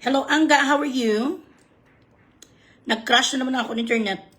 Hello, Angga. How are you? Nag-crash na naman ako ng internet.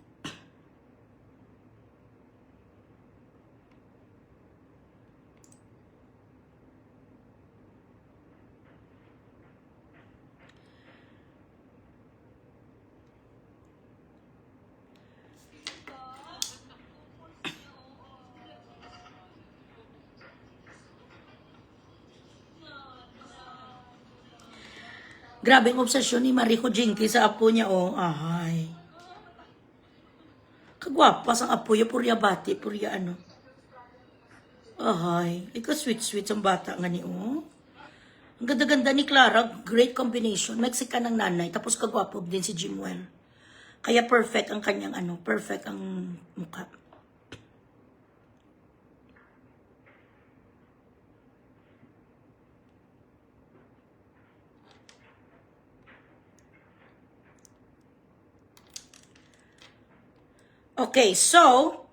Grabe ang obsesyon ni Marico Jinky sa apo niya, oh. Ay. Kagwapas ang apo niya, purya bati, purya ano. Ay. Ika sweet-sweet ang bata nga ni, oh. Ang ganda-ganda ni Clara, great combination. Mexican ang nanay, tapos kagwapo din si Jimwell. Kaya perfect ang kanyang ano, perfect ang mukha. Okay, so,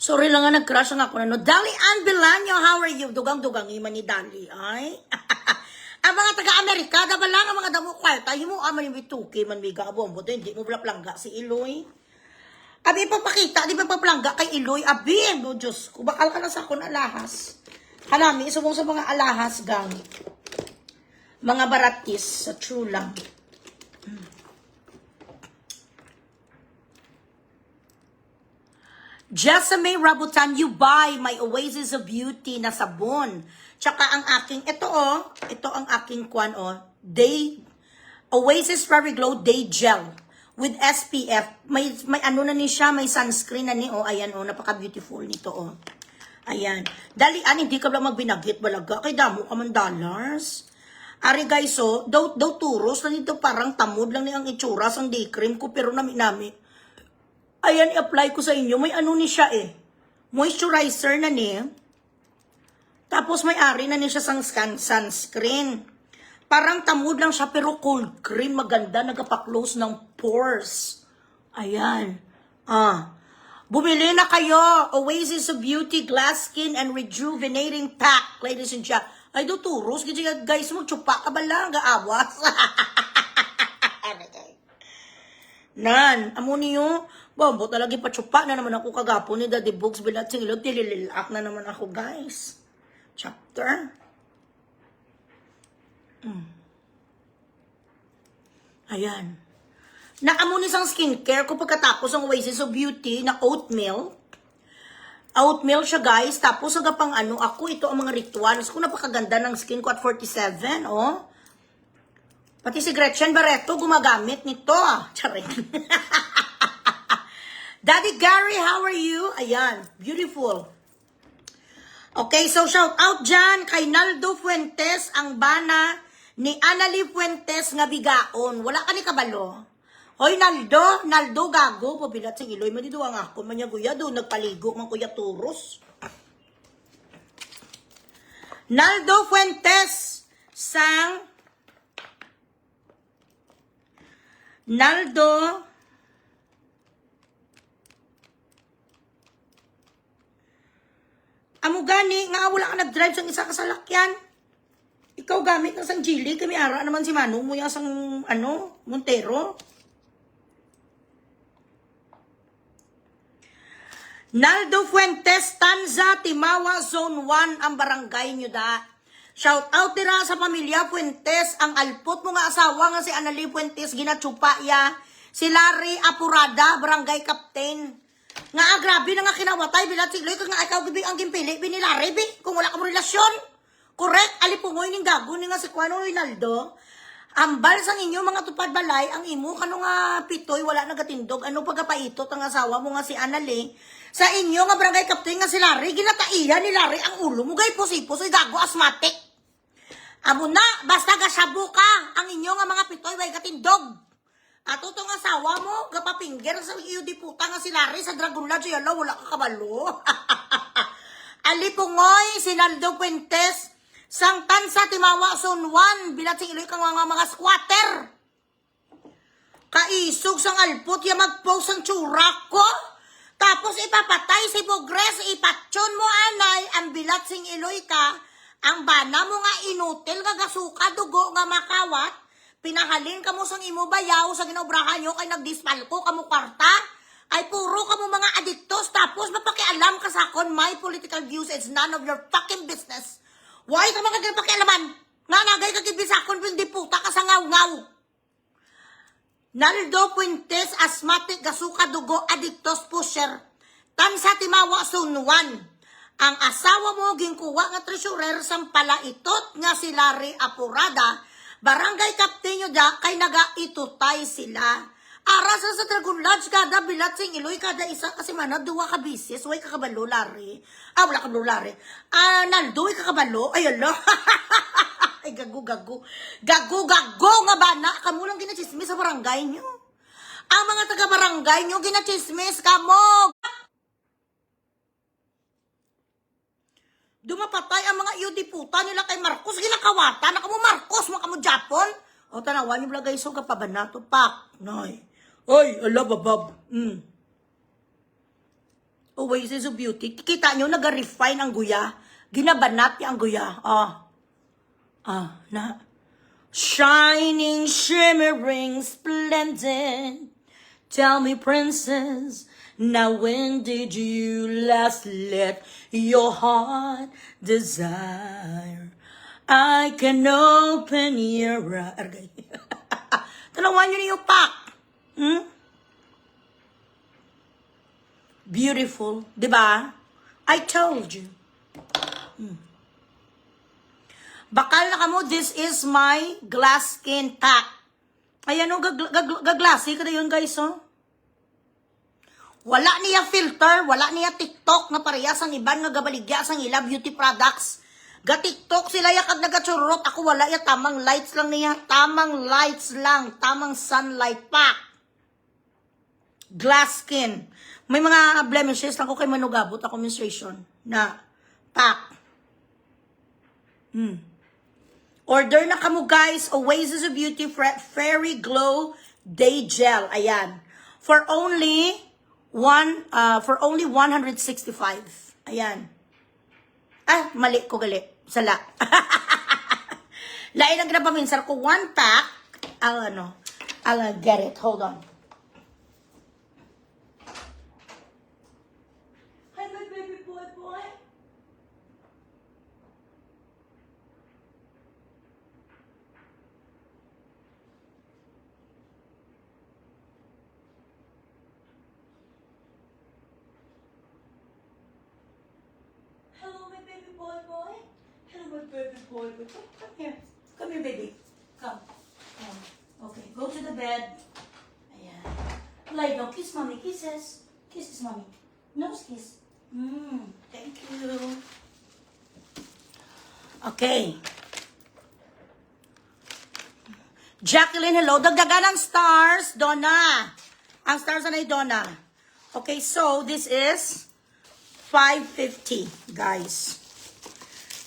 sorry lang nga, nag-crush ang ako na no. Dali Ann Belanyo, how are you? Dugang-dugang iman ni Dali, ay. Ang mga taga-Amerika, daba lang ang mga damo kwarta, yung mo aman yung bituki, man biga abombo, hindi mo plangga si Iloy. Abi, ipapakita, di ba paplangga kay Iloy? Abi, no, Diyos, kubakal ka na sa akong alahas. Halami, isubong sa mga alahas, gang. Mga baratis, sa true lang. Jessamine Rabutan, you buy my Oasis of Beauty na sabon. Tsaka ang aking, ito ang aking kwan, Day, Oasis Fairy Glow Day Gel with SPF. May ano na ni siya, may sunscreen na ni, ayan, napaka-beautiful nito, Ayan. Dali, hindi ka lang magbinagit, balaga, kay damo ka man dollars. Ari guys, daw turos na dito, parang tamod lang ni ang itsura, sang day cream ko, pero nami. Ayan, i-apply ko sa inyo. May ano ni siya moisturizer na ni. Tapos may ari na ni siya sang sunscreen. Parang tamud lang siya pero cold cream. Maganda, nagpa-close ng pores. Ayan. Bumili na kayo. Oasis of Beauty Glass Skin and Rejuvenating Pack. Ladies and gentlemen. Ay, do turos. Guys, mo tsupa ka ba lang? Gaawas. Nan, amo niyo, bombo talaga ipatsupa na naman ako kagapo ni Daddy Books bilat singilog, tilililak na naman ako, guys. Chapter. Ayan. Naamo ni sang skincare ko pagkatapos ang Oasis of Beauty na oatmeal. Oatmeal siya, guys. Tapos agapang ako, ito ang mga rituals ko. Napakaganda ng skin ko at 47, Pati si Gretchen Barreto gumagamit nito. Charing. Daddy Gary, how are you? Ayan, beautiful. Okay, so shout out dyan kay Naldo Fuentes, ang bana ni Annalie Fuentes nga bigaon. Wala ka ni kabalo. Hoy, Naldo gago. Pabilat sa iloy. Maniduwa nga ako. Manyaguya doon. Nagpaligo man kuya turos. Naldo Fuentes, sang Naldo amo gani nga wala ka nag-drive sang isa ka salakyan. Ikaw gamit ng sang Gili, kami ara naman si Manu mo yung sang Montero. Naldo Fuentes, Tanza, Timawa, Zone 1 ang barangay nyo da. Shout out tira sa pamilya Fuentes, ang alpot mo nga asawa nga si Annalie Fuentes, ginatsupa ya. Si Larry Apurada, barangay captain. Nga grabe na nga kinawatay, bilat sigloy, kung nga ikaw gabi ang gimpili, binilari, kung wala ka mo relasyon. Correct, alipungoy ning gago ni nga si Juan Rinaldo. Ambal sang inyo mga tupad balay, ang imo kano nga pitoy, wala nagatindog, ano pagkapaitot ang asawa mo nga si Annalie. Sa inyo nga barangay captain nga si Larry, ginataihan ni Larry ang ulo mo, gay pusipos, ay gago asmatic. Amo na, basta gasabo ka, ang inyo nga mga pitoy, way katindog. Ato tong asawa mo, gapapingger sa iyo di puta nga si Larry sa Dragon Lodge, yala, wala ka kabalo. Alipungoy, Sinaldo Puentes, Sangtan sa Timawa, Sunwan, bilat sing iloy kang mga squatter. Kaisog sang alpot, ya mag-post ang tsurak ko. Tapos ipapatay si Bugres, ipatyon mo anay, ang bilat sing iloy ka, ang bana mo nga inutil, gagasuka, dugo nga makawat, pinahalin ka mo sang imo bayaw sa ginobrahan nyo kay nagdispalko ka mo kwarta, ay puro ka mo mga adiktos, tapos mapakialam ka sa akon, my political views, it's none of your fucking business. Why ka magkagpakialaman? Nga nagay kagibis sa akon, hindi puta ka sa ngaw-ngaw. Naldo Puentes, asthmatic, gasuka, dugo, adiktos, pusher, tansa timawa, sunwan. Ang asawa mo, ginkuwa nga treasurer, sampala itot nga si Larry Apurada, barangay captain nyo da, kay naga-itutay sila. Arasa sa Dragon Lodge, kada bilat sing iloy, kada isa, kasi mana, duwa ka bisis, way kakabalo, Larry. Wala kabalo, Larry. Naldo, way kakabalo, ay ala. Ay, gago. Gago nga bana, kamo lang ginachismis sa barangay nyo. Ang mga taga-barangay nyo, ginachismis kamo. Dumapatay ang mga iyo di puta nila kay Marcos, ginakawata, nakamo Marcos, makamo Japon. O, tanawan yung blagay so kapabanato, pak, noy. Oy, ala, babab. Oasis of Beauty. Kita nyo, nag-refine ang guya. Ginabanat niya ang guya. Na. Shining, shimmering, splendid. Tell me, princess, now when did you last let your heart desire? I can open your eyes. Tanawan nyo niyo, pak. Beautiful, di ba? I told you. Bakal na kamo, this is my glass skin pack. Ayan o, gaglasy ka na yun, guys, oh. Wala niya filter, wala niya TikTok na parehas ang iban nga gabaligya sang ila beauty products. Ga TikTok sila ya kag nagachurot, ako wala ya, tamang lights lang niya, tamang lights lang, tamang sunlight pack. Glass skin. May mga blemishes lang ko kay manugabot ako menstruation na pack. Order na kamo, guys, Oasis of Beauty Fairy Glow Day Gel. Ayan. For only 165. Ayan. Mali ko gali. Sala. Lain ang ginapaminsar ko. One pack. I'll get it. Hold on. Hi, my baby boy. Hello, my baby boy. Hello, my baby boy. Come here, baby. Come. Okay, go to the bed. Ayan. Lie down. Kiss mommy. Kisses. Kisses, mommy. Nose kiss. Thank you. Okay. Jacqueline, hello. Dagdagan ng stars. Donna. Ang stars na Donna. Okay, so this is $5.50, guys.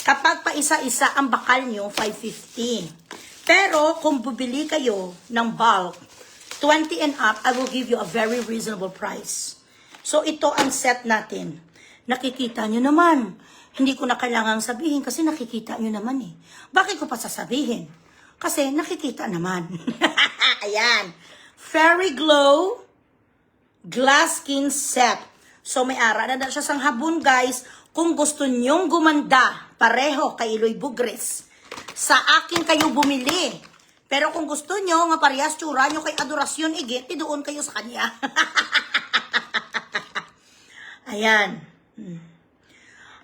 Kapag pa isa-isa ang bakal nyo, $5.50. Pero kung bubili kayo ng bulk, 20 and up, I will give you a very reasonable price. So ito ang set natin. Nakikita nyo naman. Hindi ko na kailangang sabihin kasi nakikita nyo naman eh. Bakit ko pa sasabihin? Kasi nakikita naman. Ayan. Fairy Glow Glass Skin Set. So may ara na siya sang habon, guys. Kung gusto nyong gumanda, pareho kay Iloy Bugres, sa akin kayo bumili. Pero kung gusto nyo, nga parehas tsura nyo kay Adorasyon Igit, doon kayo sa kanya. Ayan.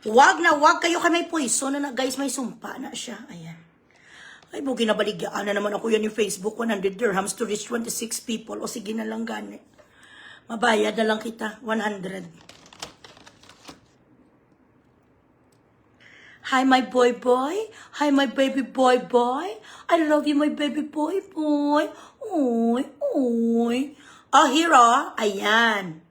Wag kayo kay may puiso na guys, may sumpa na siya. Ayan. Ay, bugi na baligyaan na naman ako yan yung Facebook, 100 dirhams to reach 26 people. O sige na lang gani. Mabayad na lang kita, 100. Hi, my boy. Hi, my baby boy. I love you, my baby boy. Oy. Uy. Oh, here oh. Ayan.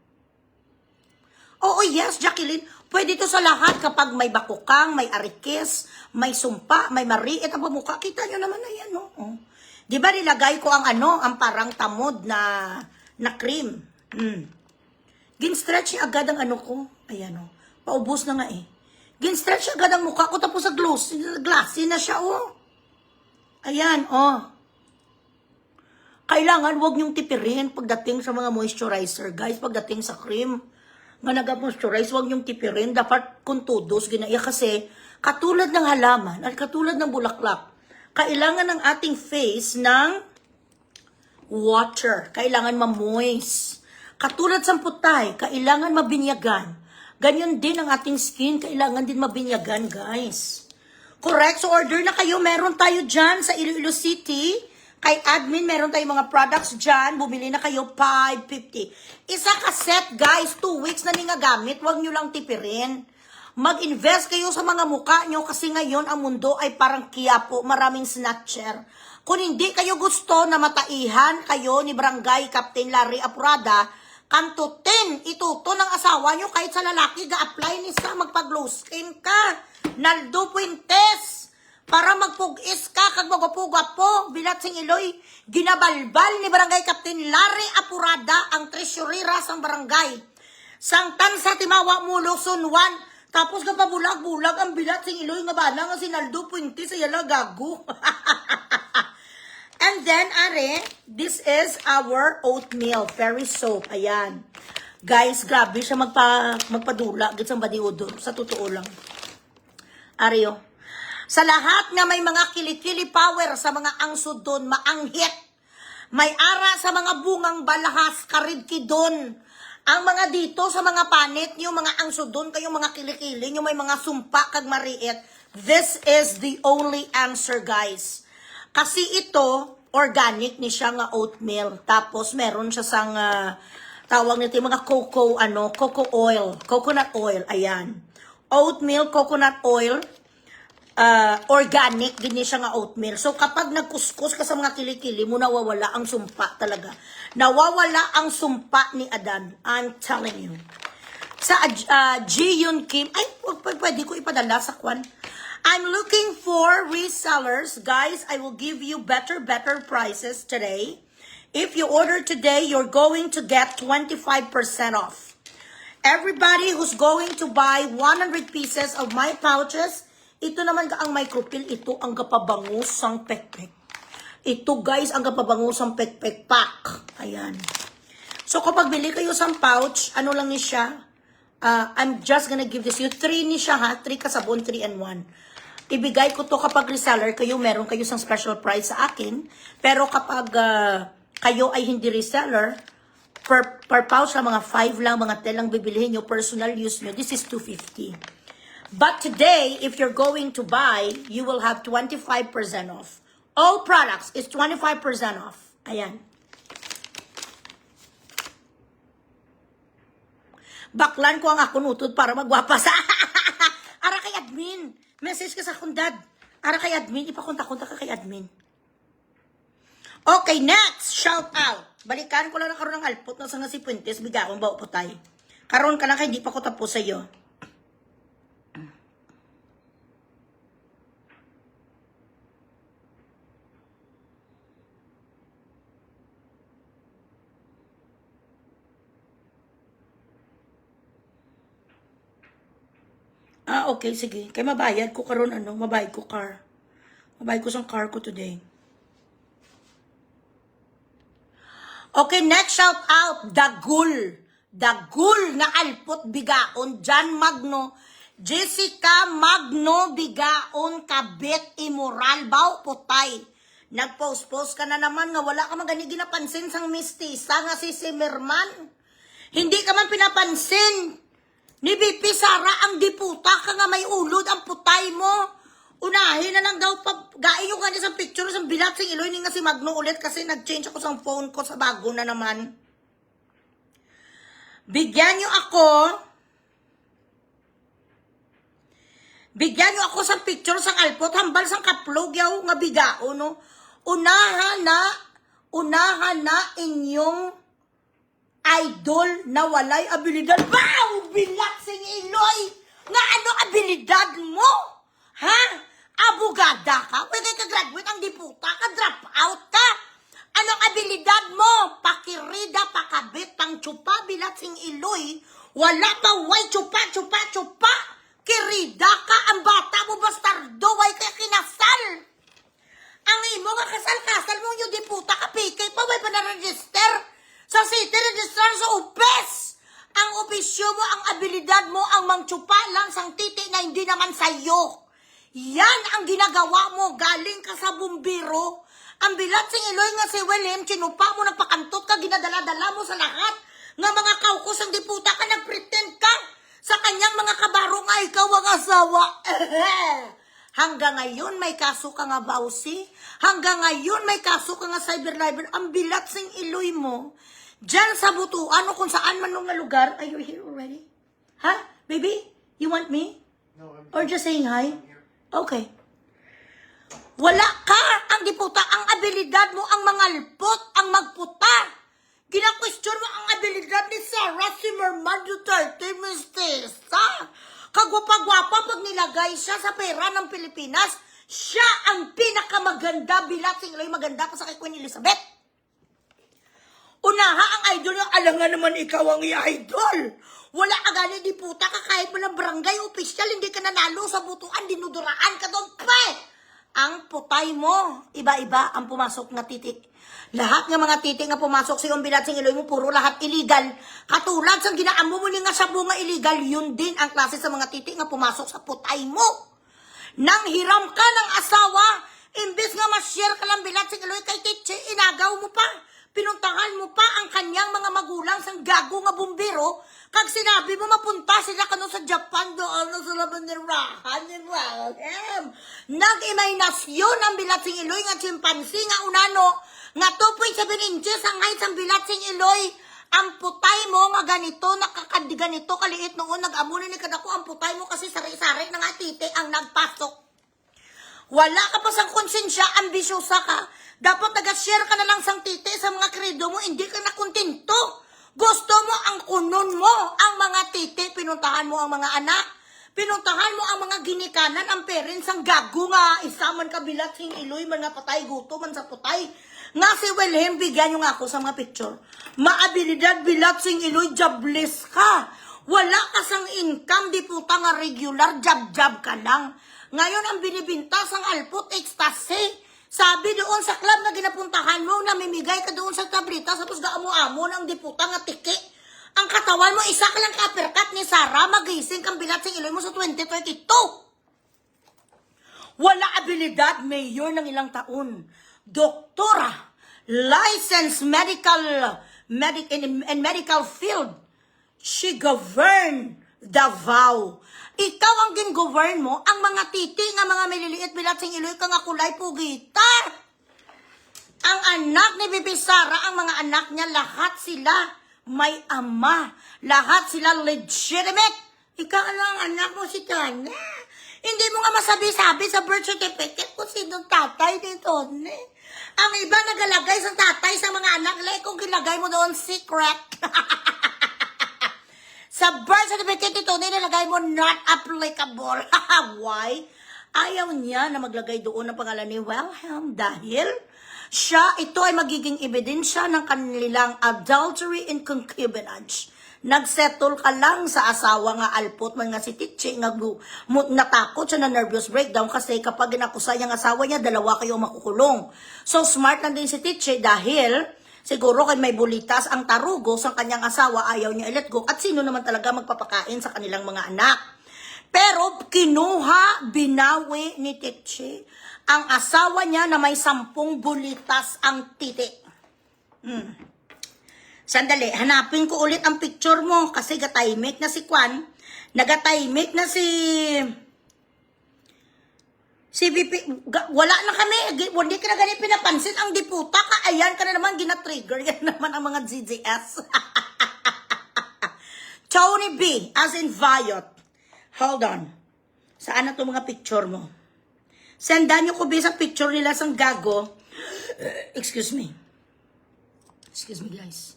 Oo, yes, Jacqueline. Pwede to sa lahat kapag may bakukang, may arikis, may sumpa, may mariit ang pamukha. Kita nyo naman na yan, no? Oh. Di ba nilagay ko ang ang parang tamod na cream. Gin-stretch niya agad ang ko. Ayan, oh. Paubos na nga eh. Gin-stretch agad ang mukha ko tapos sa glassy na siya, oh. Ayan, oh. Kailangan wag niyong tipirin pagdating sa mga moisturizer, guys. Pagdating sa cream, nga nag-moisturize, wag niyong tipirin. Dapat kuntudos, ginaya kasi katulad ng halaman at katulad ng bulaklak, kailangan ng ating face ng water. Kailangan ma-moist. Katulad sa putay, kailangan mabinyagan. Ganyan din ang ating skin, kailangan din mabinyagan, guys. Correct? So, order na kayo. Meron tayo dyan sa Iloilo City. Kay admin, meron tayong mga products dyan. Bumili na kayo, $5.50. Isa ka set, guys. 2 weeks na nga gamit. Huwag nyo lang tipirin. Mag-invest kayo sa mga mukha nyo kasi ngayon ang mundo ay parang kiyapo. Maraming snatcher. Kung hindi kayo gusto na mataihan kayo ni Barangay Captain Larry Apurada, kantutin, ituto ng asawa nyo kahit sa lalaki, ga-apply ni sa magpag-glow skin ka. Naldo Puentes. Para magpugis ka, kag magwapo-gwapo, bilat sing iloy, ginabalbal ni Barangay Captain Larry Apurada, ang treasurera sang barangay. Sangtan sa Timawa mo, Luzon 1, tapos kapabulag-bulag ang bilat sing iloy, nga bala nga si Naldo Puente sa yala gago. And then, are, this is our oatmeal, fairy soap, ayan. Guys, grabe siya magpadula, gitsang body odor, sa totoo lang. Are, sa lahat nga may mga kilikili power sa mga angsod doon, maanghit. May ara sa mga bungang balahas, karidki doon. Ang mga dito sa mga panit nyo, mga angsod doon, kayong mga kilikili nyo, may mga sumpa kag mariit. This is the only answer, guys. Kasi ito, organic ni siya nga oatmeal. Tapos meron siya sang, tawag nito yung mga coconut oil, ayan. Oatmeal, coconut oil, organic din siya nga oatmeal. So kapag nagkuskus ka sa mga kilikili mo, nawawala ang sumpa talaga. Nawawala ang sumpa ni Adan. I'm telling you. Sa Ji-Yun Kim, ay pwede ko ipadala sa kwan. I'm looking for resellers. Guys, I will give you better prices today. If you order today, you're going to get 25% off. Everybody who's going to buy 100 pieces of my pouches, ito naman ang micropill, ito ang kapabangus sang pekpek. Ito guys, ang kapabangus sang pekpek pack. Ayan. So kapag bili kayo sang pouch, ano lang ni siya? I'm just gonna give this you 3 ni siya ha, 3 kasabon, 3 and 1. Ibigay ko to kapag reseller kayo, meron kayo sang special price sa akin. Pero kapag kayo ay hindi reseller, per pouch lang, mga 5 lang, mga 10 lang bibilihin nyo, personal use nyo, this is $2.50. But today, if you're going to buy, you will have 25% off. All products is 25% off. Ayan. Baklan ko ang akunutod para magwapa sa... Ara kay admin. Message ka sa kundad. Ara kay admin. Ipakunta-kunta ka kay admin. Okay, next. Shout out. Balikan ko lang na karoon ng alpot na sa nga si Puentes. Biga akong bao putay. Karoon ka lang kay di pa ko tapos sa'yo. Okay, sige. Kaya mabayad ko karon mabayad ko car. Mabayad ko sang car ko today. Okay, next shout out, Dagul. Dagul na alpot bigaon, John Magno. Jessica Magno bigaon, kabit immoral, baw putay. Nagpost-post ka na naman nga wala ka magani ginapansin sang mistisa nga si Simerman. Hindi ka man pinapansin. Ni BP Sara ang diputa ka nga may ulod ang putay mo. Unahin na lang daw gain yung kanya sa picture sa bilat sing iloy ni nga si Magno ulit kasi nag-change ako sa phone ko sa bago na naman. Bigyan nyo ako sa picture sang alpot hambal sang kaplog yaw nga bigao no. unahan na inyong idol na walay abilidad. Wow! Bilaksing Iloy! Nga ano abilidad mo? Ha? Abogada ka? Pwede ka graduate ang diputa ka? Drop out ka? Anong abilidad mo? Pakirida, pakabit, pang tsupa, Bilaksing Iloy. Wala pa, way, tsupa, tsupa, tsupa. Kirida ka, ang bata mo bastardo, way kaya kinasal. Ang imo nga kasal-kasal mo yung diputa ka, pikay pa, way pa na-register sa city register sa upes. Ang opisyo mo, ang abilidad mo, ang mangtsupa lang sang titi na hindi naman sa'yo. Yan ang ginagawa mo, galing ka sa bumbiro. Ang Bilaksing Iloy nga si William, chinupa mo, nagpakantot ka, ginadala-dala mo sa lahat. Nga mga kaukos ang diputa ka, nagpretend ka sa kanyang mga kabaro nga ikaw ang asawa. Hanggang ngayon may kaso ka nga bawsi. Hanggang ngayon may kaso ka nga cyber libel. Ang Bilaksing Iloy mo, dyan sa butuan o kung saan man nung lugar. Are you here already? Ha? Baby? You want me? No, Or just saying hi? Okay. Wala ka ang diputa, ang abilidad mo, ang mangalpot, ang magputa. Gina-question mo ang abilidad ni Sara Zimmerman Duterte, Mistesa. Kagwapa-gwapa pag nilagay siya sa pera ng Pilipinas, siya ang pinakamaganda, Bilaksing Iloy, maganda pa sa kay Queen Elizabeth. Unaha ang idol niya, alam nga naman ikaw ang i-idol. Wala ka gali diputa ka kahit mo ng barangay official, hindi ka nanalo sa butuan, dinuduraan ka doon, pe! Ang putay mo, iba-iba ang pumasok na titik. Lahat ng mga titik nga pumasok sa iyong Bilaksing Iloy mo, puro lahat illegal. Katulad sa ginaamo mo nga sa bunga illegal, yun din ang klase sa mga titik nga pumasok sa putay mo. Nang hiram ka ng asawa, imbes nga ma-share ka lang Bilaksing Iloy kay Titche, inagaw mo pa. Pinuntahan mo pa ang kanyang mga magulang sang gago nga bumbiro, kag sinabi mo mapunta sila kano sa Japan doon na sila banirahan ni Wilhelm. Nag-imaynasyon ang Bilaksing Iloy nga chimpanzee nga unano, nga 2.7 inches ang height ang Bilaksing Iloy. Ang putay mo nga ganito, ganito kaliit noon, nag-amunin ni kadako ang putay mo kasi sari-sari na nga titi ang nagpasok. Wala ka pa sang konsensya, ambisyosa ka. Dapat nag-share ka na lang sang titi sa mga kredo mo, hindi ka nakontento. Gusto mo ang kunon mo, ang mga titi, pinuntahan mo ang mga anak, pinuntahan mo ang mga ginikanan, ang parents, ang gago nga, isaman ka Bilaksing Iloy, mga patay, guto man sa putay. Nga si Wilhelm, bigyan nyo nga ako sa mga picture. Maabilidad Bilaksing Iloy, jobless ka. Wala ka sang income, di puta nga regular, job-job ka lang. Ngayon ang binibinta sang alpot, ecstasy. Sabi doon sa club na ginapuntahan mo, namimigay ka doon sa tablita, tapos gaamo-amo ng diputa nga tiki. Ang katawan mo, isa ka lang ka-uppercut ni Sara, magising kang Bilaksing Iloy mo sa 2032. Wala abilidad, mayor ng ilang taon. Doktora, licensed in medical field. She governed Davao. Ikaw ang gin-govern mo, ang mga titi nga mga maliliit Bilaksing Iloy ka nga kulay pugita. Ang anak ni Bibi Sara, ang mga anak niya, lahat sila may ama. Lahat sila legitimate. Ikaw ang anak mo si Tanya. Hindi mo nga masabi-sabi sa birth certificate kung sinong tatay ni Tony. Ang iba nagalagay sa tatay sa mga anak nila, kung gilagay mo doon secret. Sa birth certificate ito, nilagay mo not applicable. Why? Ayaw niya na maglagay doon ang pangalan ni Wilhelm dahil ito ay magiging ebidensya ng kanilang adultery and concubinage. Nagsettle ka lang sa asawa nga alpot man nga si Titche, nga natakot siya na nervous breakdown kasi kapag ginakusa niyang asawa niya, dalawa kayo makukulong. So smart lang din si Titche dahil siguro kay may bulitas ang tarugos ang kanyang asawa, ayaw niya i-let go. At sino naman talaga magpapakain sa kanilang mga anak? Pero kinuha, binawi ni Titche ang asawa niya na may 10 bulitas ang titi. Sandali, hanapin ko ulit ang picture mo kasi gataymek na si Kwan. Nagataymek na si VP, wala na kami, hindi ka na ganit pinapansin ang diputa ka, ayan ka na naman, gina-trigger, yan naman ang mga GGS. Tony B, as in Violet. Hold on. Saan na itong mga picture mo? Sendan nyo ko ba sa picture nila sang gago? Excuse me. Excuse me, guys.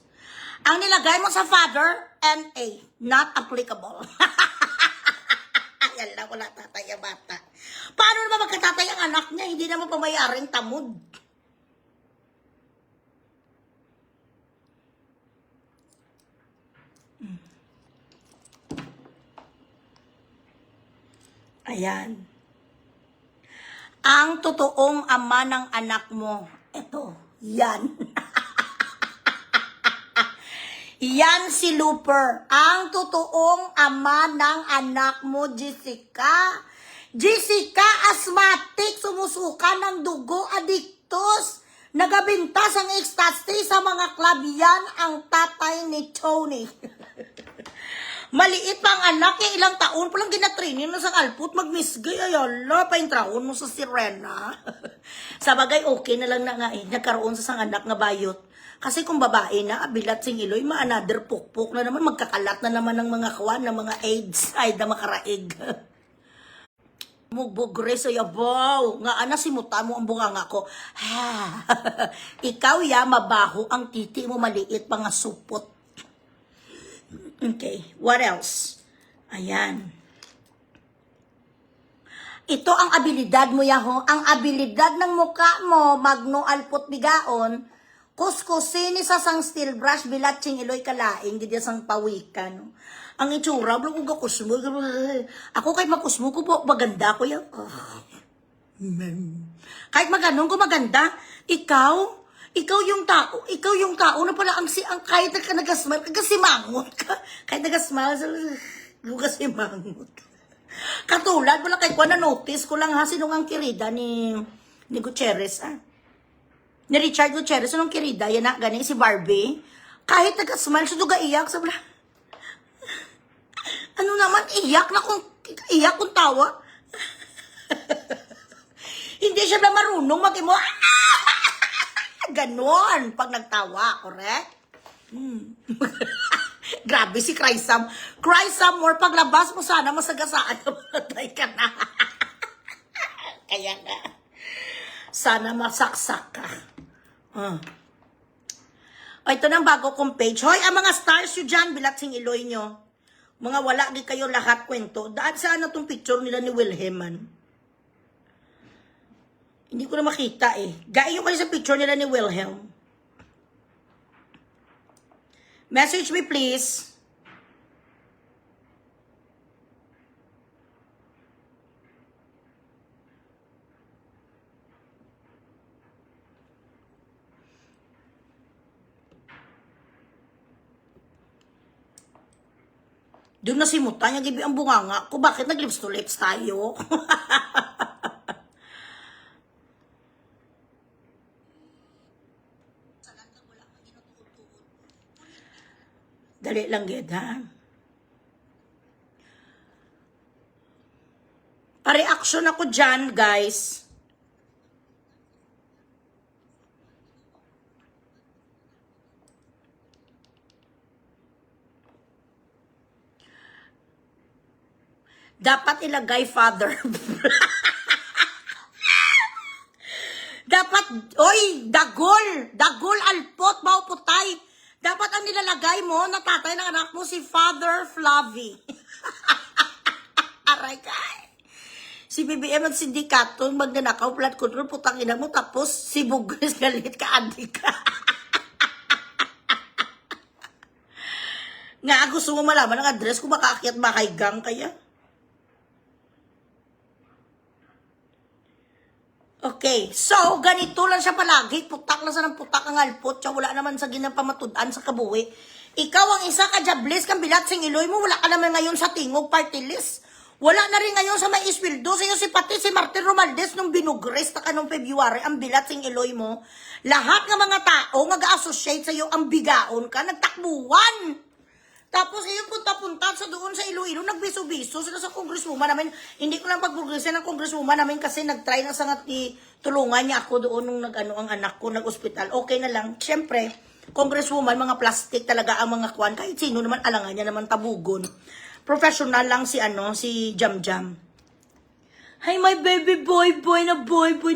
Ang nilagay mo sa father, NA, not applicable. Yan lang, wala tatay ang bata. Paano naman magkatatay ang anak niya? Hindi naman pamayaring tamod. Ayan. Ang totoong ama ng anak mo, eto, yan. Yan si Looper. Ang totoong ama ng anak mo, Jessica. Jessica, asthmatic, sumusuka ng dugo, adictus. Nagabintas ang ecstasy sa mga club. Yan ang tatay ni Tony. Maliit pa ang anak niya, ilang taon pa lang ginatraining na sa kalput, magmisgay, ayala, paintrahon mo sa sirena. Sa bagay, okay na lang na nga nagkaroon sa sang anak nga bayot. Kasi kung babae na, bilat sing iloy, ma-another pukpuk na naman, magkakalat na naman ng mga kawan, ng mga AIDS, ay na makaraig. Mugbogre sa yabaw, nga ana simuta mo ang bunganga ko. Ha, ikaw ya, mabaho, ang titi mo maliit, mga supot. Okay, what else? Ayan. Ito ang abilidad mo, yaho. Ang abilidad ng muka mo, magno alpot bigaon, kuskusin sa sang steel brush, bilatsing iloy kalaing, di sang pawikan. Ang itsura, bro, kung kakusmo, ako kahit makusmo ko po, maganda ko yan. Kahit maganon ko maganda, ikaw yung tao na pala ang kahit ka nagasmile, kagasimangot ka. Kahit nagasmile, kagasimangot. Katulad, wala kahit ko na-notice ko lang ha, sinong ang kirida ni Gutierrez, ni Richard Gutierrez, sinong kirida, yan na, gani, si Barbie. Kahit nagasmile, siya doon iyak, sabi na, ano naman, iyak kung tawa. Hindi siya na marunong mag-imo, ganon, pag nagtawa, correct? Grabe si Crysam. Crysam, more paglabas mo sana, masagasaan na matay ka na. Kaya nga, sana masaksak ka. O, ito ng bago kong page. Hoy, ang mga stars yun dyan, bilatsing iloy nyo. Mga wala di kayo lahat kwento. Daan saan na itong picture nila ni Wilhelman? Hindi ko na makita eh. Gain nyo kayo sa picture nila ni Wilhelm. Message me please. Doon na si Muta niya, gibi ang bunganga ko. Bakit nag-lips to lips tayo? Dali lang, Ged, ha? Pa-reaction ako dyan, guys. Dapat ilagay father. Dapat, oy, dagol alpot, mauputay. Dapat ang nilalagay mo na tatay ng anak mo si Father Flavie. Aray ka. Si BBM at sindikato, magnanakaw, blood control, putang ina mo, tapos si Bugres galit ka, adik ka. Nga, gusto mo malaman ang address kung makaakyat makaigang kaya. Okay, so, ganito lang siya palagi. Putak lang sa ng putak ang alpot. Siya wala naman sa ginapamatudan sa kabuhi. Ikaw ang isa ka jablis, kang bilatsing iloy mo. Wala ka naman ngayon sa tingog party list. Wala na rin ngayon sa may Ispildo. Sa iyo si pati si Martin Romaldes nung binugres na ka nung February, ang bilatsing iloy mo. Lahat ng mga tao mag-associate sa iyo, ang bigaon ka, nagtakbuhan. Tapos yung punta-punta sa doon sa Iloilo, nagbiso-biso sila sa congresswoman namin. Hindi ko lang pag-progressin ng congresswoman namin kasi nag-try na sangat tulungan niya ako doon nung ang anak ko nag-ospital. Okay na lang. Siyempre, congresswoman, mga plastic talaga ang mga kwan. Kahit sino naman, alangan niya naman tabugon. Professional lang si Jam Jam. Hi, my baby boy na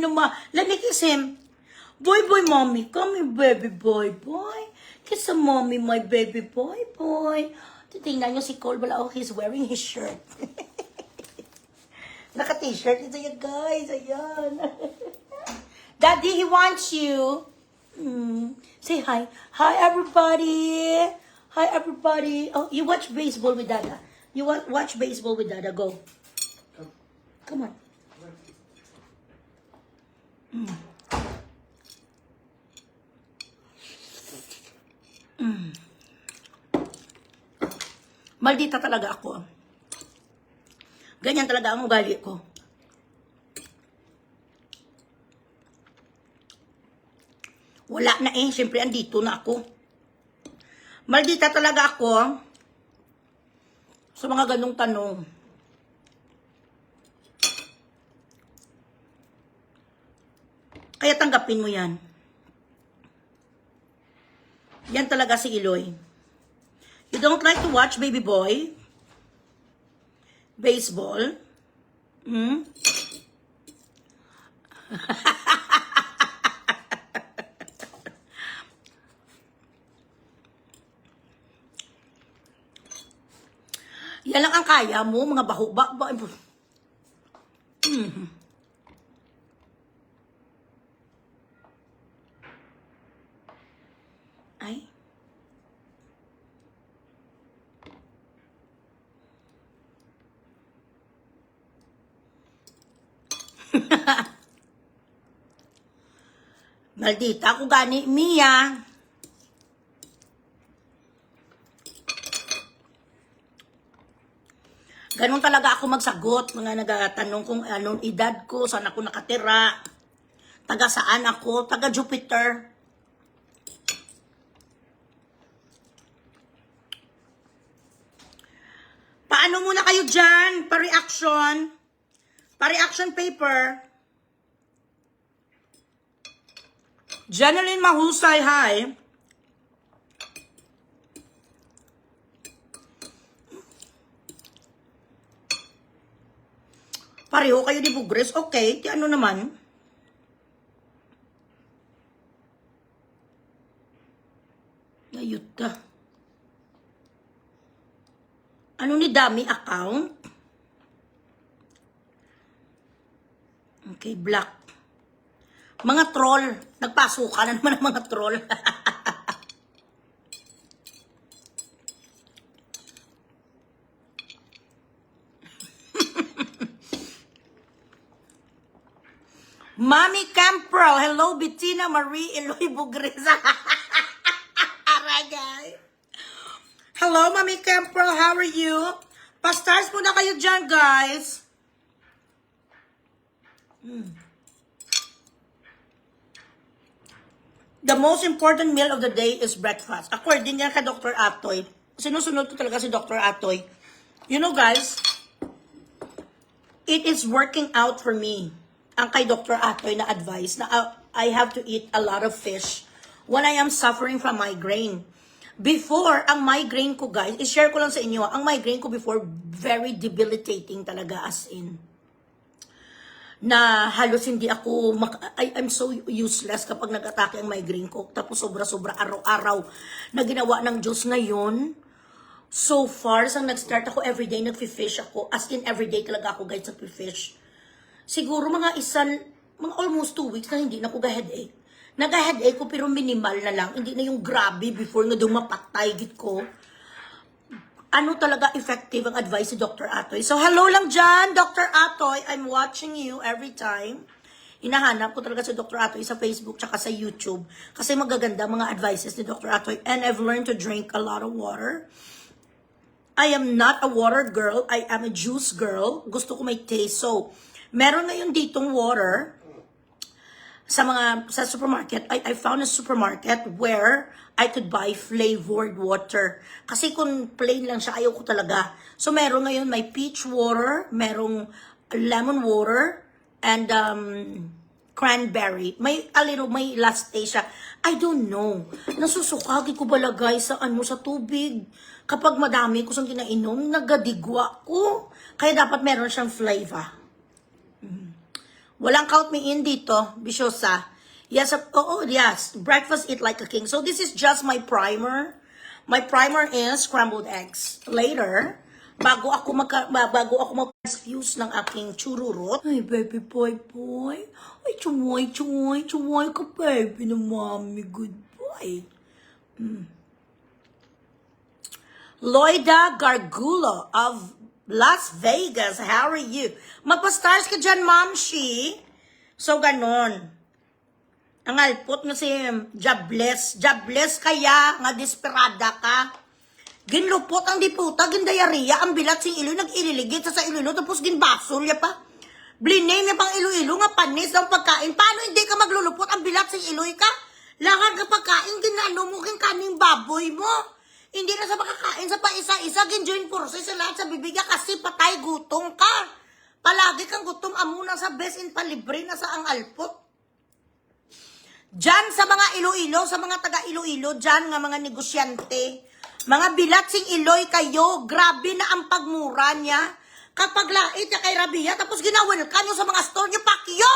ma. Let me kiss him. Boy, boy, mommy. Come here, baby boy, boy. Kiss a mommy, my baby boy, boy. Titingnan nyo si Cole. Wala, oh, he's wearing his shirt. Naka-t-shirt. Ito yun, guys. Ayan. Daddy, he wants you. Say hi. Hi, everybody. Hi, everybody. Oh, you watch baseball with Dada. You watch baseball with Dada. Go. Come on. Maldita talaga ako. Ganyan talaga ang ugali ko. Wala na eh. Siyempre, andito na ako. Maldita talaga ako sa mga ganong tanong. Kaya tanggapin mo yan. Yan talaga si Eloy. You don't like to watch baby boy? Baseball? Yan lang ang kaya mo, mga baho. Ay. Maldita ako gani, Mia. Ganon talaga ako magsagot. Mga nagatanong kung anong edad ko, saan ako nakatira, taga saan ako, taga Jupiter. Paano muna kayo dyan? Pa-reaction. Pa-reaction paper. Janeline Mahusay, hi. Pareho kayo di Bugres. Okay, ti ano naman? Ayuta. Ano ni Dami account? Okay, black. Mga troll. Nagpasukan na naman ang mga troll. Mami Campro. Hello, Bettina Marie Eloy Bugreza. Aragay. Hello, Mami Campro. How are you? Pa-stars muna kayo dyan, guys. The most important meal of the day is breakfast. According nga kay Dr. Atoy, sinusunod ko talaga si Dr. Atoy. You know, guys, it is working out for me. Ang kay Dr. Atoy na advice na I have to eat a lot of fish when I am suffering from migraine. Before, ang migraine ko, guys, i-share ko lang sa inyo, ang migraine ko before, very debilitating talaga, as in. Na halos hindi ako, I'm so useless kapag nag-atake ang migraine ko. Tapos sobra-sobra araw-araw na ginawa ng Diyos ngayon. So far, sang nag-start ako everyday, nag-fish ako. As in, everyday talaga ako, guys, nag-fish. Siguro mga almost 2 weeks na hindi na ako ga-headache. Nag-headache ko pero minimal na lang. Hindi na yung grabe before nga dumapatay git ko. Ano talaga effective ang advice ni Dr. Atoy. So hello lang dyan, Dr. Atoy. I'm watching you every time. Hinahanap ko talaga si Dr. Atoy sa Facebook tsaka sa YouTube. Kasi magaganda mga advices ni Dr. Atoy. And I've learned to drink a lot of water. I am not a water girl. I am a juice girl. Gusto ko may taste. So, meron ngayon ditong water sa supermarket. I found a supermarket where I could buy flavored water. Kasi kung plain lang siya, ayaw ko talaga. So, meron ngayon may peach water, merong lemon water, and cranberry. May latte siya. I don't know. Nasusukagi ko bala guys sa tubig. Kapag madami ko siyang kinainom, nagadigwa ko. Kaya dapat meron siyang flavor. Walang count me in dito, Bisyosa. Yes, yes. Breakfast, eat like a king. So this is just my primer. My primer is scrambled eggs. Later, bago ako mag-fuse ng aking chururot. Ay, baby boy. Ay, chumoy ka, baby na mommy. Good boy. Loida Gargulo of Las Vegas. How are you? Magpa-stars ka dyan, Momshi. So, ganon. Ang alpot nga si Jobless. Jobless kaya, nga desperada ka. Ginlupot ang diputa, gindayariya, ang bilat sing ilo, nag-ililigit sa Iloilo, tapos ginbasol ya pa. Bliname niya pang Iloilo, nga panis ng pagkain. Paano hindi ka maglulupot ang bilat sing Iloy ka? Lahat ka pagkain, ginano mo, kaning baboy mo. Hindi na sa makakain sa paisa-isa, gin-join forces sa lahat sa bibigya kasi patay gutom ka. Palagi kang gutom, amuna sa best in palibre na sa ang alpot. Diyan sa mga Iloilo, sa mga taga Iloilo, diyan nga mga negosyante, mga bilat sing Iloy kayo, grabe na ang pagmura niya. Kapag lait niya kay Rabia, tapos ginawelcome nyo sa mga store niyo, pakyo!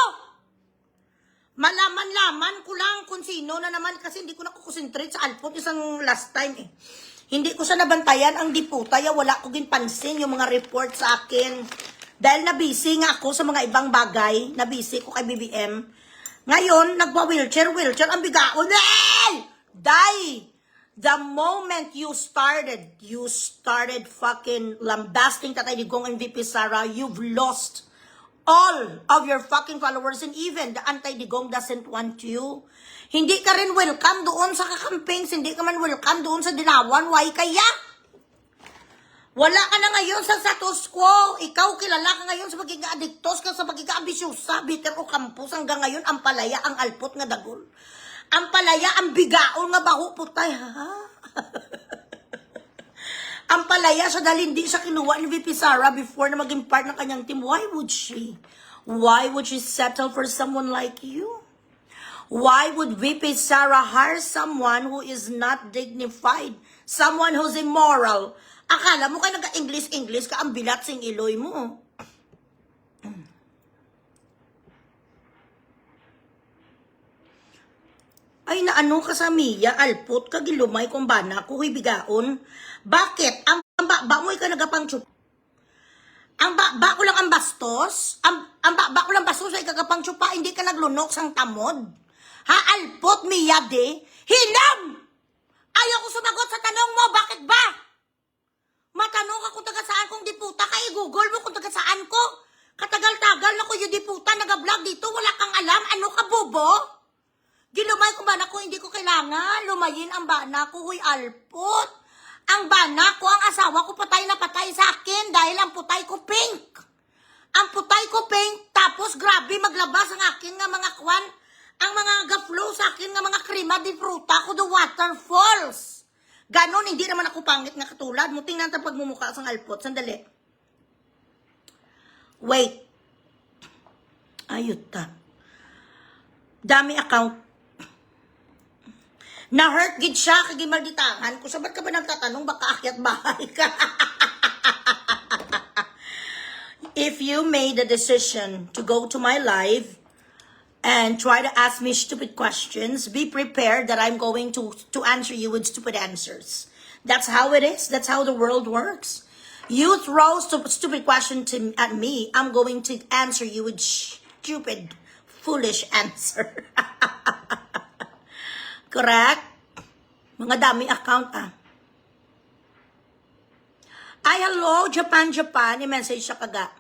Malaman-laman ko lang kung sino na naman kasi hindi ko nakukonsentrate sa alpot isang last time eh. Hindi ko sa nabantayan ang diputa, wala ko ginpansin yung mga report sa akin. Dahil nabisi nga ako sa mga ibang bagay, nabisi ko kay BBM. Ngayon, nagwa-wheelchair, ang bigaon. Die! The moment you started fucking lambasting Tatay Digong and VP Sara, you've lost all of your fucking followers and even the anti-Digong doesn't want you. Hindi ka rin welcome doon sa kakampings, hindi ka man welcome doon sa Dinawan. Why kaya? Wala ka na ngayon sa status quo. Ikaw kilala ka ngayon sa pagiging adiktos ka, sa pagiging ambisyosa, bitter o campus. Hanggang ngayon, ang palaya, ang alpot nga dagol. Ang palaya, ang bigaon nga baho putay, ha? Ang palaya siya dahil hindi siya kinuha ni VP Sara before na maging part ng kanyang team. Why would she? Why would she settle for someone like you? Why would VP Sara hire someone who is not dignified? Someone who's immoral? Akala mo kayo nag-English ka, ang bilat sing Iloy mo. Ay, naano ka sa Mia, alpot ka, gilumay kung bana, kuhoy bigaon. Bakit? Ang bakba mo ka nagapang chup. Ang bakba ko lang ang bastos? Ang bakba ko lang bastos ay kagapang chupa, hindi ka naglunok sang tamod. Ha, alpot, Mia de? Hinam! Ayaw ko sumagot sa tanong mo, bakit ba? Matanong ka kung taga saan kong diputa ka, i-google mo kung taga saan ko. Katagal-tagal na ko yung diputa, nag-vlog dito, wala kang alam, ano ka bobo? Ginumay ko bana ko, hindi ko kailangan. Lumayin ang bana ko, huy alpot. Ang bana ko, ang asawa ko patay na patay sa akin dahil ang putay ko pink. Ang putay ko pink, tapos grabe maglabas ang akin nga mga kwan, ang mga gaflow sa akin nga mga krima di fruta ko, the waterfalls. Ganon, hindi naman ako pangit na katulad mo. Tingnan ta pagmumukha sa alpot. Sandali. Wait. Ayot ta. Dami account. Na-hurt gid siya, kagimalditangan ko. Sabat ka ba nagtatanong, baka akyat bahay ka? If you made a decision to go to my live and try to ask me stupid questions, be prepared that I'm going to answer you with stupid answers. That's how it is. That's how the world works. You throw stupid question at me, I'm going to answer you with stupid, foolish answer. Correct? Mga dami account Ay, hello, Japan. I-message siya kaga.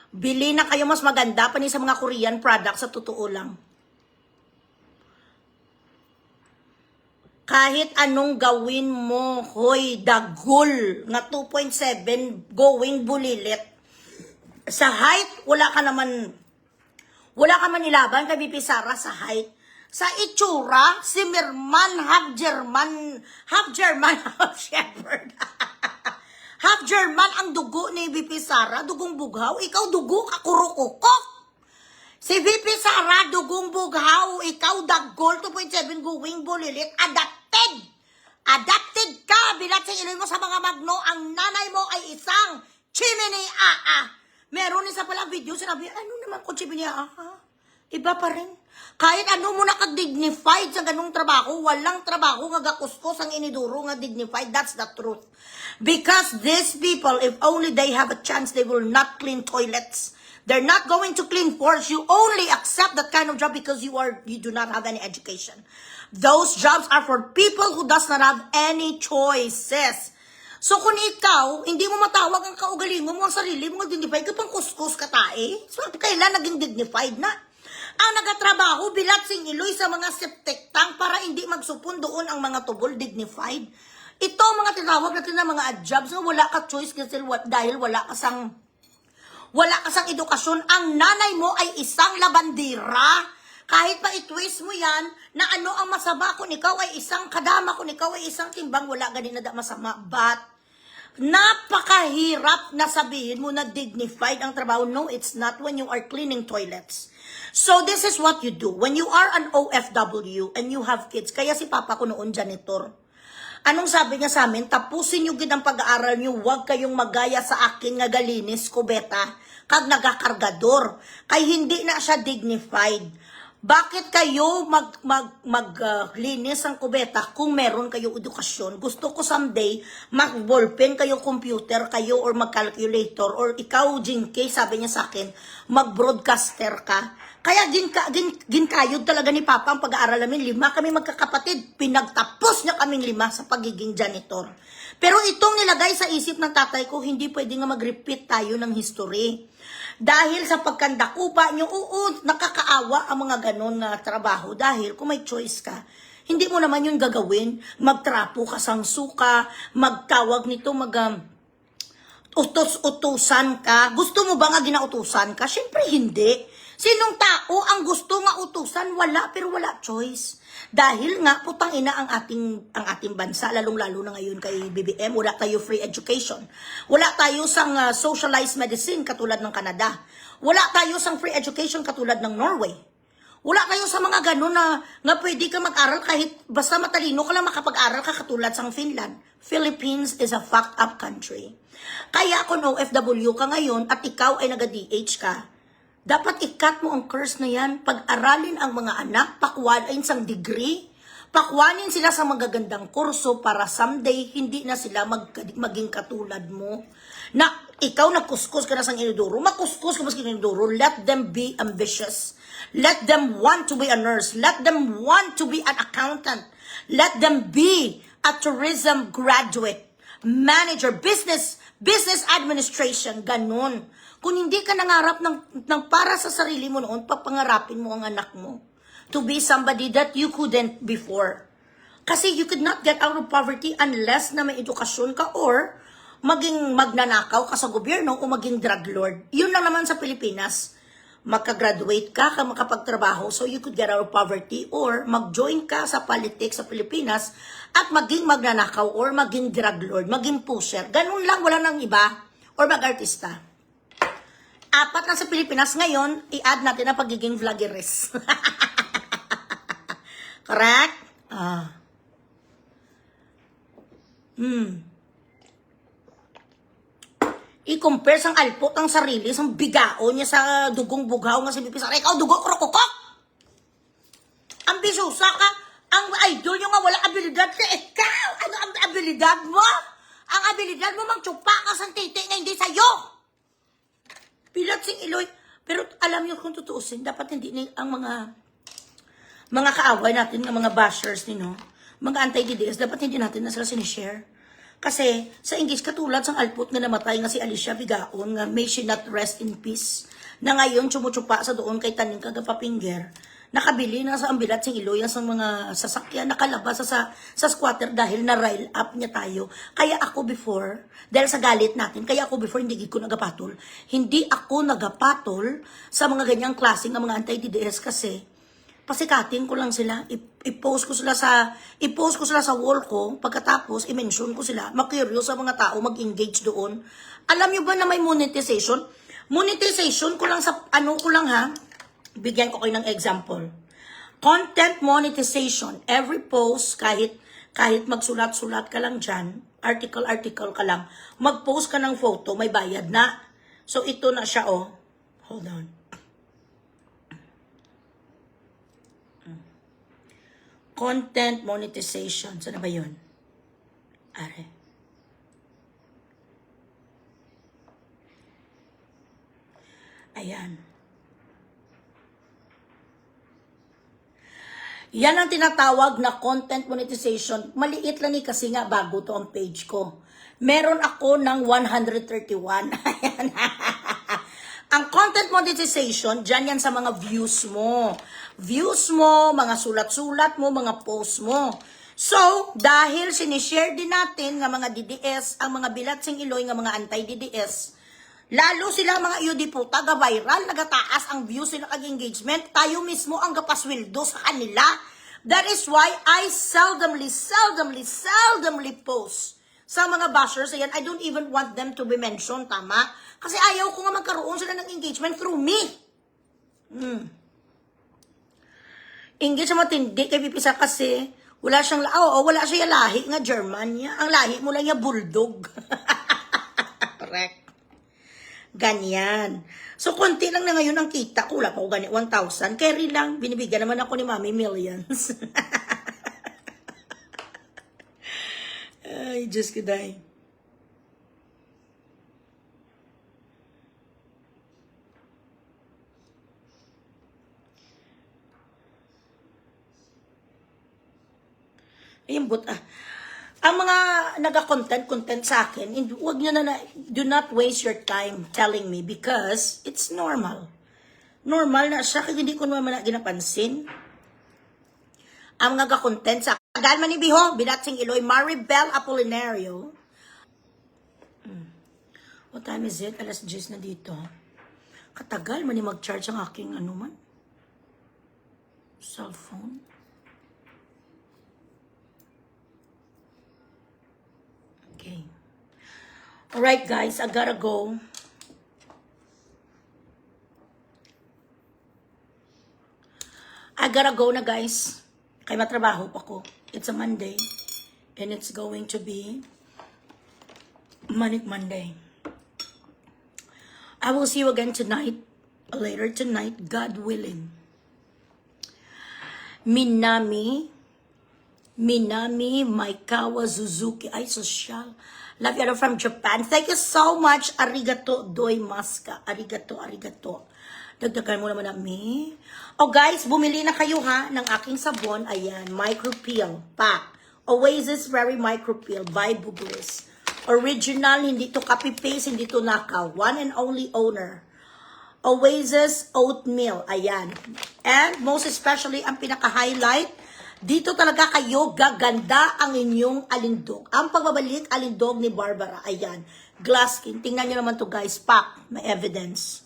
Bili na kayo, mas maganda pa ni sa mga Korean products, sa totoo lang. Kahit anong gawin mo, hoy, dagol, nga 2.7 going bulilit. Sa height, wala ka man ilaban kay VP Sara sa height. Sa itsura, si Merman, half German, half Shepherd. Half German ang dugo ni VP Sara, dugong bughaw. Ikaw dugo ka kurukukok. Si VP Sara, dugong bughaw. Ikaw dagol, 2.7 going bulilit. Adapted. Adapted ka. Bilat sa iloy mo sa mga magno. Ang nanay mo ay isang chimney Meron isa pala video, sinabi, ano naman kung chimney Iba pa rin. Kahit ano mo na ka-dignified sa ganung trabaho, walang trabaho nga gakuskos ang iniduro nga dignified. That's the truth. Because these people, if only they have a chance, they will not clean toilets. They're not going to clean floors. You only accept that kind of job because you do not have any education. Those jobs are for people who does not have any choices. So kung ikaw, hindi mo matawag ang kaugaling mo, ang sarili mo, dignified ka pang kuskus ka tae, so kailan naging dignified na? Ang nagatrabaho bilat sing iloy sa mga septic tank para hindi magsupon doon ang mga tubol dignified. Ito ang mga tinawag natin na mga odd jobs na wala ka choice kasi dahil wala ka sang edukasyon. Ang nanay mo ay isang labandira. Kahit pa i-twist mo yan, na ano ang masama kung ikaw ay isang kadama, kung ikaw ay isang timbang, wala ganin na masama. But, napakahirap na sabihin mo na dignified ang trabaho. No, it's not when you are cleaning toilets. So, this is what you do. When you are an OFW and you have kids, kaya si Papa ko noon janitor. Anong sabi niya sa amin? Tapusin nyo gid ang pag-aaral nyo, huwag kayong magaya sa akin nga galinis, kubeta, kag nagakargador. Kay hindi na siya dignified. Bakit kayo maglinis ang kubeta kung meron kayo edukasyon? Gusto ko someday mag-ballpen kayo, computer kayo, or mag-calculator, or ikaw, Jinky, sabi niya sa akin, mag-broadcaster ka. Kaya ginkayod talaga ni Papa ang pag-aaral namin. 5 kami magkakapatid. Pinagtapos niya kaming 5 sa pagiging janitor. Pero itong nilagay sa isip ng tatay ko, hindi pwede nga mag-repeat tayo ng history. Dahil sa pagkandakupa nyo, nakakaawa ang mga ganon na trabaho. Dahil kung may choice ka, hindi mo naman yun gagawin. Magtrapo ka sang suka, magtawag nito, utos-utusan ka. Gusto mo ba nga ginautusan ka? Siyempre hindi. Sinong tao ang gusto nga utusan? Wala, pero wala choice. Dahil nga, putang ina ang ating bansa, lalong-lalo na ngayon kay BBM, wala tayo free education. Wala tayo sang socialized medicine katulad ng Canada. Wala tayo sang free education katulad ng Norway. Wala tayo sa mga ganun na pwede ka mag-aral kahit basta matalino ka lang makapag-aral ka katulad sang Finland. Philippines is a fucked up country. Kaya kung OFW ka ngayon at ikaw ay naga-DH ka, dapat ikat mo ang curse na yan, pag-aralin ang mga anak, pakuwanin sang degree, pakwanin sila sa magagandang kurso para someday hindi na sila maging katulad mo. Na ikaw nagkuskus ka na sang iniduro, makuskus ka mas iniduro, let them be ambitious. Let them want to be a nurse. Let them want to be an accountant. Let them be a tourism graduate, manager, business administration, ganun. Kung hindi ka nangarap ng para sa sarili mo noon, papangarapin mo ang anak mo to be somebody that you couldn't before. Kasi you could not get out of poverty unless na may edukasyon ka or maging magnanakaw ka sa gobyerno o maging drug lord. Yun lang naman sa Pilipinas. Magka-graduate ka, makapagtrabaho, so you could get out of poverty, or mag-join ka sa politics sa Pilipinas at maging magnanakaw or maging drug lord, maging pusher. Ganun lang, wala nang iba. Or mag-artista. 4 na sa Pilipinas ngayon, i-add natin ang pagiging vloggeres. Correct? I-compare sang alpot ang sarili, sang bigao niya sa dugong bugaw nga si Bipisara. Ikaw, dugo, krokokok! Ambisyosa ka, ang idol nyo nga wala abilidad ka. Ikaw, ano ang abilidad mo? Ang abilidad mo, magtsupa ka sa titi nga hindi sa'yo. Pilat sing iloy. Pero alam niyo kung tutuusin, dapat hindi ang mga kaaway natin, mga bashers, mga anti-DDS, dapat hindi natin na sila sinishare. Kasi sa English, katulad sang alpot nga namatay nga si Alicia Vigaon, nga may she not rest in peace, na ngayon tsumutsupa sa doon kay taning kagapapinger, nakabili na sa ambilat sing iloy sa mga sasakyan, nakalabas sa squatter dahil na-rile up niya tayo. Kaya ako before, dahil sa galit natin, kaya ako before hindi ko nagapatol. Hindi ako nagapatol sa mga ganyang klase ng mga anti-DDS kasi pasikatin ko lang sila, i-post ko sila sa wall ko, pagkatapos i-mention ko sila, ma-curious sa mga tao, mag-engage doon. Alam niyo ba na may monetization? Monetization ko lang sa, bigyan ko kayo ng example. Content monetization. Every post, kahit magsulat-sulat ka lang dyan, article ka lang, mag-post ka ng photo, may bayad na. So, ito na siya, Hold on. Content monetization. Saan na ba yun? Are. Ayan. Yan ang tinatawag na content monetization. Maliit lang kasi nga bago to ang page ko. Meron ako ng 131. Ayan. Ang content monetization, dyan yan sa mga views mo. Views mo, mga sulat-sulat mo, mga post mo. So, dahil sinishare din natin nga mga DDS, ang mga bilatsing iloy nga mga anti-DDS, lalo sila mga UD po, taga-viral, nagataas ang views sila kag-engagement, tayo mismo ang gapaswildo sa kanila. That is why I seldomly post sa mga bashers. Ayan, I don't even want them to be mentioned, tama? Kasi ayaw ko nga magkaroon sila ng engagement through me. Engage sa matindi kay Pipisa kasi wala siyang, wala siya lahi nga German niya. Ang lahi mo lang niya bulldog. Correct. Ganyan. So, konti lang na ngayon ang kita ko. Wala pa ko gani 1,000. Carry lang. Binibigyan naman ako ni Mami millions. Ay, Diyos ko dahil. Ayun, ang mga content sa akin, wag nyo do not waste your time telling me because it's normal. Normal na siya, kaya hindi ko naman na ginapansin. Ang mga content sa akin, dahil manibiho, binatsing iloy, Maribel Apolinario. What time is it? Alas 10 na dito. Katagal man mag-charge ang aking cellphone. Okay. Alright guys, I gotta go. I gotta go na guys. Kaya matrabaho pa ko. It's a Monday. And it's going to be Manic Monday. I will see you again tonight. Later tonight, God willing. Minami Maikawa Suzuki. Ay, social. Love you from Japan. Thank you so much. Arigato doimasu. Arigato. Dagdagan mo naman namin. Oh guys, bumili na kayo ha ng aking sabon. Ayan, micro peel pack. Oasis Very Micro Peel by Bubbles. Original, hindi to copy-paste, hindi to nakaw. One and only owner. Oasis Oatmeal. Ayan. And most especially, ang pinaka-highlight, dito talaga kayo gaganda ang inyong alindog. Ang pagbabalik alindog ni Barbara. Ayan. Glass skin. Tingnan nyo naman to guys. Pack. May evidence.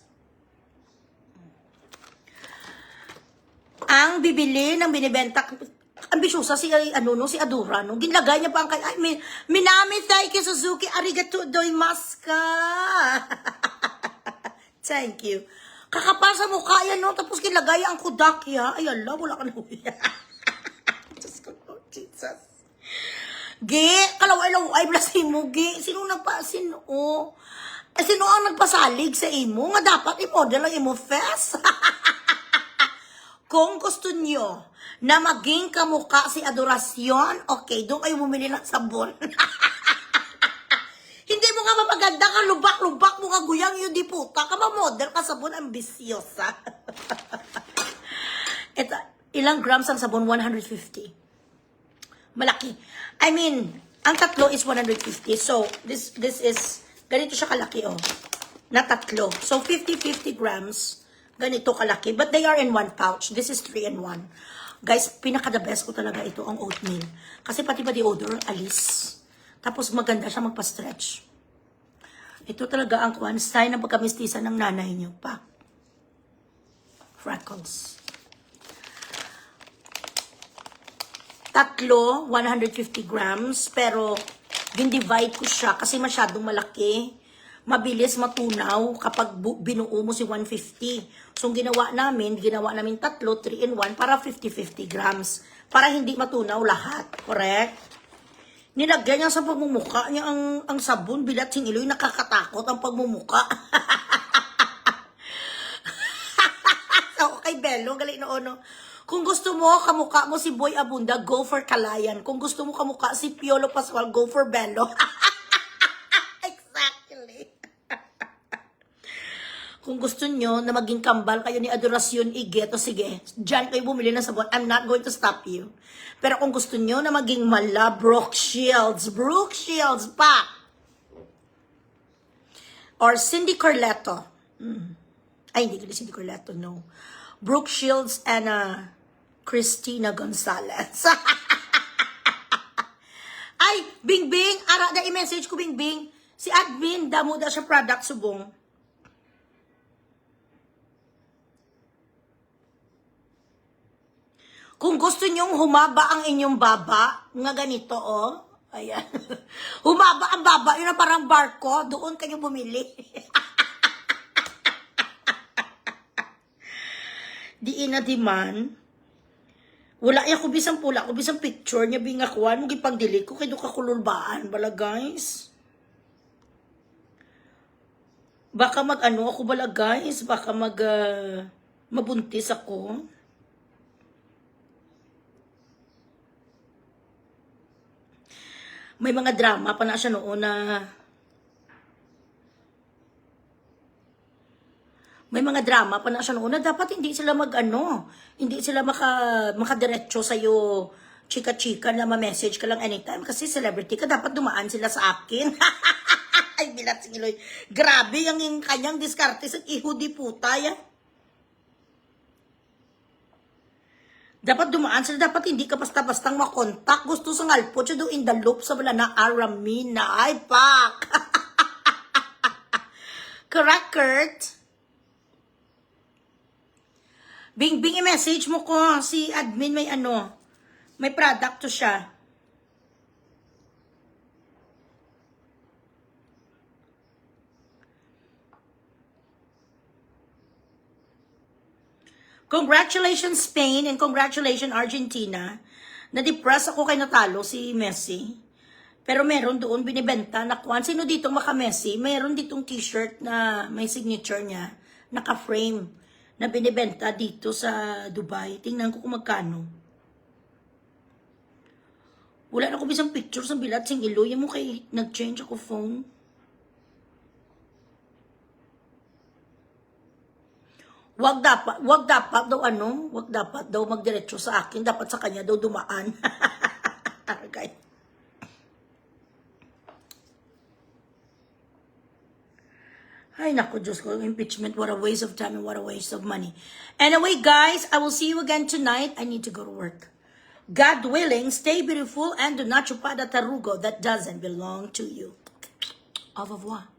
Ang bibili ng binibenta, ambisyosa si si Adura, no? Ginlagay niya pa ang kay, Minami thank you Suzuki, arigato doimasu. Thank you. Kakapal sa mukha yan, no? Tapos ginlagay ang kudaki, ha? Ay, ala, wala ka na huya. Diyos ko, Jesus. Gi, kalaway-laway, bless mo, Gi. Sino ang nagpasalig sa imo? Nga dapat i-model ang imo fest. Kung gusto nyo na maging kamukha si Adorasyon, okay, doon kayo bumili ng sabon. Hindi mo nga mapaganda ka, lubak-lubak mo nga guyang yun di puta, ka model ka sabon, ambisyosa. Ito, ilang grams ang sabon? 150. Malaki. I mean, ang tatlo is 150. So, this is, ganito siya kalaki, oh. Na tatlo. So, 50 grams. Ganito kalaki. But they are in one pouch. This is 3 in 1. Guys, pinaka-the best ko talaga ito, ang oatmeal. Kasi pati ba the odor, alis. Tapos maganda siya magpa-stretch. Ito talaga ang style ng pagkamistisa ng nanay niyo pa. Freckles. Tatlo, 150 grams. Pero, din-divide ko siya kasi masyadong malaki. Mabilis matunaw kapag binuo mo si 150. So, ginawa namin tatlo, 3 in 1 para 50-50 grams. Para hindi matunaw lahat. Correct? Nilagyan niya sa pagmumuka niya ang sabon. Bilat sing iloy, nakakatakot ang pagmumuka. So, kay Bello, galing no. Kung gusto mo, kamukha mo si Boy Abunda, go for Kalayan. Kung gusto mo kamukha si Piolo Pascual, go for Bello. Exactly. Kung gusto nyo na maging kambal kayo ni Adoracion Igueto, sige, dyan kayo bumili ng sabon. I'm not going to stop you. Pero kung gusto nyo na maging mala, Brooke Shields pa. Or Cindy Corletto. Ay, hindi ko Cindy Corletto, no. Brooke Shields and Christina Gonzalez. Ay, Bingbing, ara da i-message ko Bingbing. Si admin, damo da siya product subong. Kung gusto nyong humaba ang inyong baba, nga ganito, oh. Ayan. Humaba ang baba, yun na parang barko, doon kayo bumili. Diin na di man. Wala ya ko bisang pula, ko bisang picture niya bingakuan, mo gipagdili ko kay do kakululbaan bala guys. Baka mag-ano ako bala guys, baka mabuntis ako. May mga drama pa na siya noon na dapat hindi sila hindi sila makadiretso sa'yo, chika-chika na ma-message ka lang anytime kasi celebrity ka, dapat dumaan sila sa akin. Ay, bilat singiloy. Grabe yung kanyang diskarte sa ihudi puta, ya. Dapat dumaan sila, dapat hindi ka basta-bastang makontak. Gusto sa ngalpo, siya do in the loop sa wala na Aramina. Ay, pak! Correct, Kurt? Bingbing, i-message mo ko si admin may product to siya. Congratulations Spain and congratulations Argentina. Na-depress ako kay natalo si Messi. Pero meron doon binibenta na kwan. Sino dito maka-Messi? Meron ditong t-shirt na may signature niya. Naka-frame. Na binibenta dito sa Dubai. Tingnan ko kung magkano. Wala na ko bisang picture sa bilat sing iloy mo kay nag-change ako phone. Wag dapat daw magdiretso sa akin, dapat sa kanya daw dumaan. Guys. Ay, naku, Diyos ko, impeachment, what a waste of time and what a waste of money. Anyway, guys, I will see you again tonight. I need to go to work. God willing, stay beautiful and do not chupa the tarugo that doesn't belong to you. Au revoir.